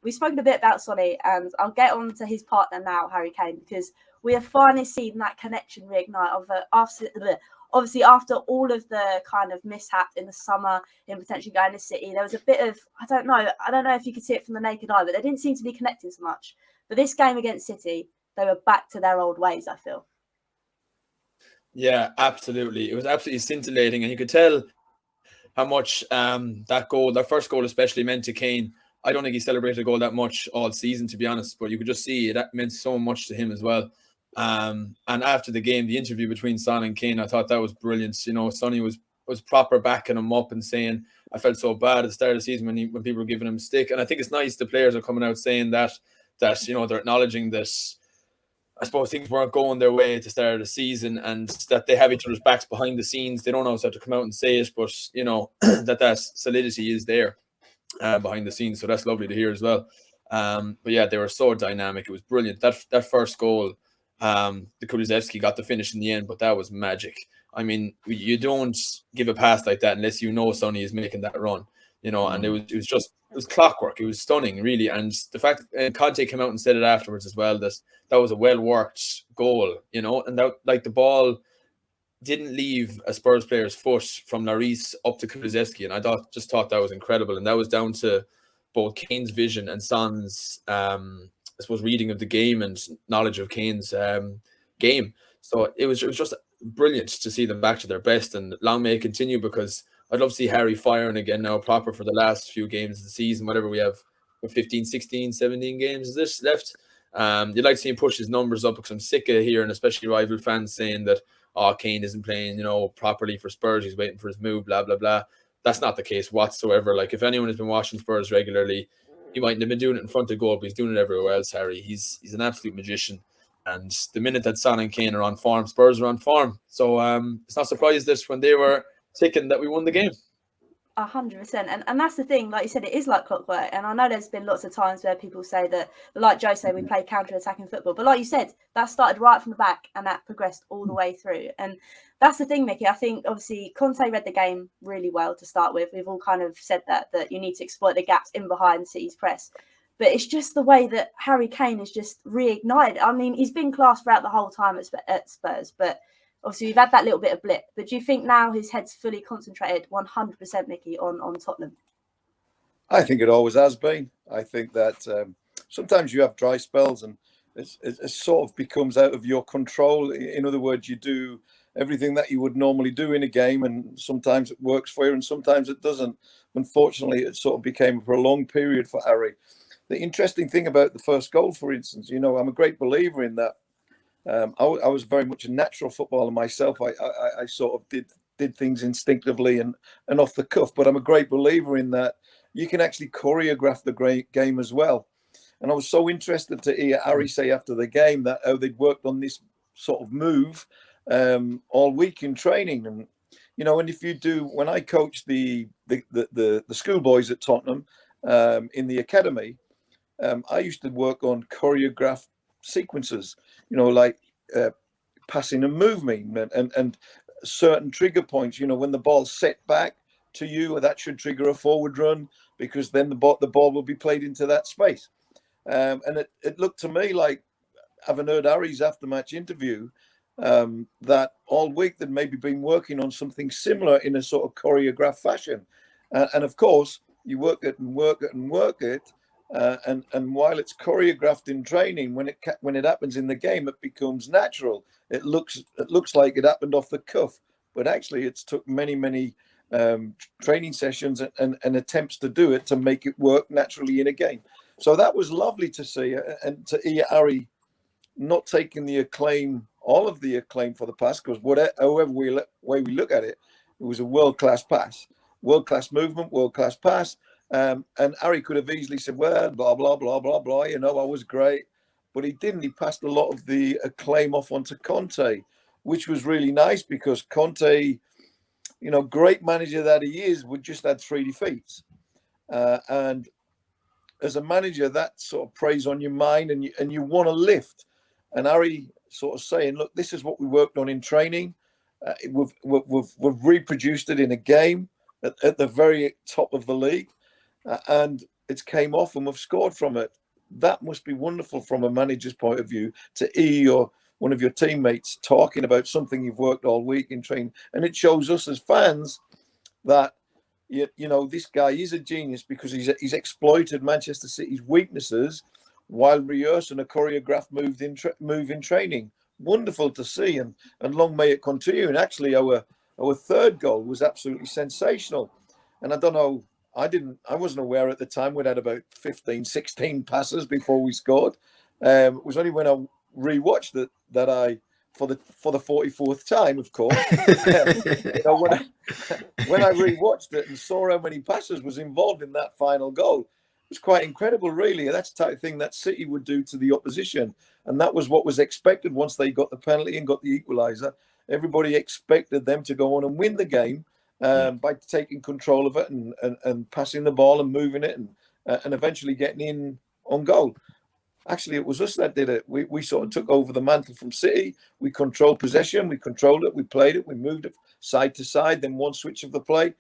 we've spoken a bit about Sonny, and I'll get on to his partner now, Harry Kane, because we have finally seen that connection reignite obviously after all of the kind of mishap in the summer in potentially going to City. There was a bit of, I don't know if you could see it from the naked eye, but they didn't seem to be connecting so much. But this game against City, they were back to their old ways, I feel. Yeah, absolutely. It was absolutely scintillating, and you could tell how much that first goal especially meant to Kane. I don't think he celebrated a goal that much all season, to be honest, but you could just see that meant so much to him as well. And after the game, the interview between Son and Kane, I thought that was brilliant. You know, Sonny was proper backing him up and saying, I felt so bad at the start of the season when people were giving him a stick. And I think it's nice the players are coming out saying that you know, they're acknowledging this. I suppose things weren't going their way at the start of the season, and that they have each other's backs behind the scenes. They don't always have to come out and say it, but you know that solidity is there behind the scenes. So that's lovely to hear as well. But yeah, they were so dynamic. It was brilliant. That first goal, the Kulusevski got the finish in the end, but that was magic. I mean, you don't give a pass like that unless you know Sonny is making that run. You know, and it was clockwork. It was stunning, really. And the fact Conte came out and said it afterwards as well, that was a well-worked goal, you know, and that, like, the ball didn't leave a Spurs player's foot from Lloris up to Kulusevski, and I thought that was incredible. And that was down to both Kane's vision and Son's, I suppose, reading of the game and knowledge of Kane's game. So it was just brilliant to see them back to their best, and long may it continue, because I'd love to see Harry firing again now proper for the last few games of the season, whatever we have, 15, 16, 17 games is this left. You'd like to see him push his numbers up, because I'm sick of hearing, especially rival fans, saying that, Kane isn't playing, you know, properly for Spurs, he's waiting for his move, blah, blah, blah. That's not the case whatsoever. Like, if anyone has been watching Spurs regularly, he mightn't have been doing it in front of goal, but he's doing it everywhere else, Harry. He's an absolute magician. And the minute that Son and Kane are on form, Spurs are on form. So it's not surprised that when they were ticking that we won the game. 100%, and that's the thing. Like you said, it is like clockwork. And I know there's been lots of times where people say that, like Joe said, we play counter-attacking football. But like you said, that started right from the back, and that progressed all the way through. And that's the thing, Micky. I think obviously Conte read the game really well to start with. We've all kind of said that you need to exploit the gaps in behind City's press. But it's just the way that Harry Kane is just reignited. I mean, he's been class throughout the whole time at Spurs, but obviously, we've had that little bit of blip. But do you think now his head's fully concentrated 100%, Micky, on Tottenham? I think it always has been. I think that sometimes you have dry spells and it sort of becomes out of your control. In other words, you do everything that you would normally do in a game, and sometimes it works for you and sometimes it doesn't. Unfortunately, it sort of became a prolonged period for Harry. The interesting thing about the first goal, for instance, you know, I'm a great believer in that. I was very much a natural footballer myself. I sort of did things instinctively and off the cuff, but I'm a great believer in that you can actually choreograph the great game as well. And I was so interested to hear Harry say after the game that they'd worked on this sort of move all week in training. And you know, and if you do, when I coached the schoolboys at Tottenham in the academy, I used to work on choreographed sequences, you know, like passing and moving and certain trigger points. You know, when the ball's set back to you, that should trigger a forward run, because then the ball will be played into that space. And it looked to me like, having heard Harry's after-match interview, that all week they'd maybe been working on something similar in a sort of choreographed fashion. And of course, you work it and work it and work it. And while it's choreographed in training, when it happens in the game, it becomes natural. It looks like it happened off the cuff, but actually it's took many training sessions and attempts to do it to make it work naturally in a game. So that was lovely to see, and to hear Harry not taking the acclaim, all of the acclaim for the pass, because however way we look at it, it was a world-class pass, world-class movement, world-class pass. And Harry could have easily said, well, blah, blah, blah, blah, blah, you know, I was great. But he didn't. He passed a lot of the acclaim off onto Conte, which was really nice, because Conte, you know, great manager that he is, would just had 3 defeats. And as a manager, that sort of preys on your mind, and you want to lift. And Harry sort of saying, look, this is what we worked on in training. We've reproduced it in a game at the very top of the league. And it's came off and we've scored from it. That must be wonderful from a manager's point of view to hear one of your teammates talking about something you've worked all week in training. And it shows us as fans that, you know, this guy is a genius because he's exploited Manchester City's weaknesses while rehearsing a choreographed move in training. Wonderful to see, and long may it continue. And actually, our third goal was absolutely sensational. And I don't know, I wasn't aware at the time we'd had about 15, 16 passes before we scored. It was only when I rewatched it that I, for the 44th time, of course, you know, when I rewatched it and saw how many passes was involved in that final goal, it was quite incredible, really. That's the type of thing that City would do to the opposition. And that was what was expected once they got the penalty and got the equaliser. Everybody expected them to go on and win the game by taking control of it and passing the ball and moving it and eventually getting in on goal. Actually, it was us that did it. We sort of took over the mantle from City. We controlled possession. We controlled it. We played it. We moved it side to side. Then one switch of the play.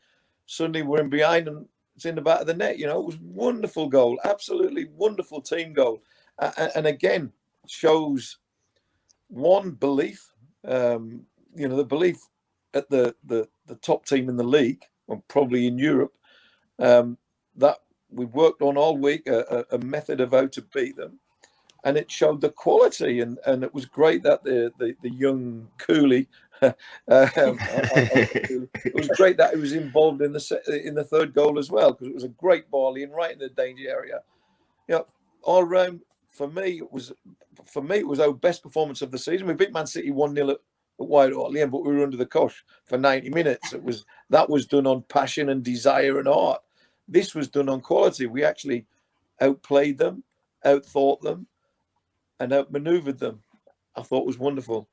Suddenly we're in behind and it's in the back of the net. You know, it was a wonderful goal. Absolutely wonderful team goal. And again, shows one belief, you know, the belief at the top team in the league, or probably in Europe, that we worked on all week, a method of how to beat them. And it showed the quality, and it was great that the young Cooley, it was great that he was involved in the third goal as well, because it was a great ball in right in the danger area. You know, all round for me it was our best performance of the season. We beat Man City 1-0 at White Hart Lane, but we were under the cosh for 90 minutes. That was done on passion and desire and heart. This was done on quality. We actually outplayed them, outthought them, and outmaneuvered them. I thought it was wonderful.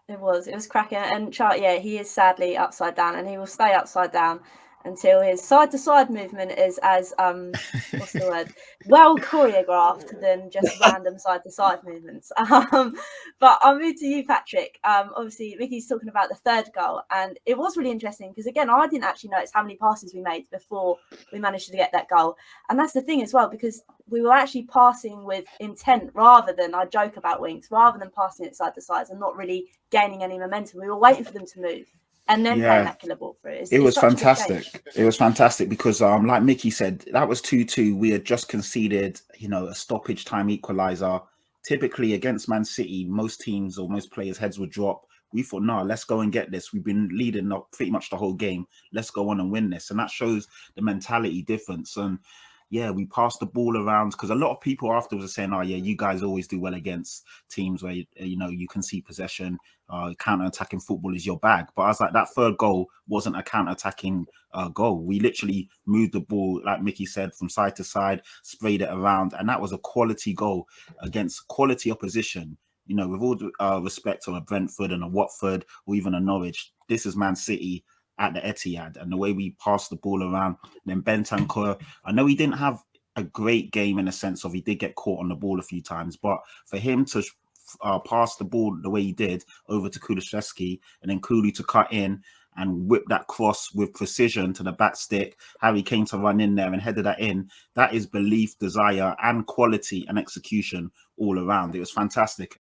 It was cracking. And Chart, yeah, he is sadly upside down, and he will stay upside down until his side-to-side movement is as what's the word, well choreographed than just random side-to-side movements. But I'll move to you, Patrick. Obviously, Micky's talking about the third goal, and it was really interesting because, again, I didn't actually notice how many passes we made before we managed to get that goal. And that's the thing as well, because we were actually passing with intent rather than, I joke about Winks, rather than passing it side to side and not really gaining any momentum. We were waiting for them to move and then playing that killer ball through. It was fantastic. It was fantastic because, like Micky said, that was 2-2. We had just conceded, you know, a stoppage time equaliser. Typically against Man City, most teams or most players' heads would drop. We thought, no, let's go and get this. We've been leading pretty much the whole game. Let's go on and win this. And that shows the mentality difference. And yeah, we passed the ball around because a lot of people afterwards are saying, oh, yeah, you guys always do well against teams where, you know, you can see possession. Counter-attacking football is your bag. But I was like, that third goal wasn't a counter-attacking goal. We literally moved the ball, like Micky said, from side to side, sprayed it around. And that was a quality goal against quality opposition. You know, with all respect to a Brentford and a Watford or even a Norwich, this is Man City at the Etihad, and the way we passed the ball around. Then Bentancur, I know he didn't have a great game in the sense of he did get caught on the ball a few times, but for him to pass the ball the way he did over to Kulusevski and then Cooley to cut in and whip that cross with precision to the back stick, Harry Kane to run in there and headed that in, that is belief, desire and quality and execution all around. It was fantastic.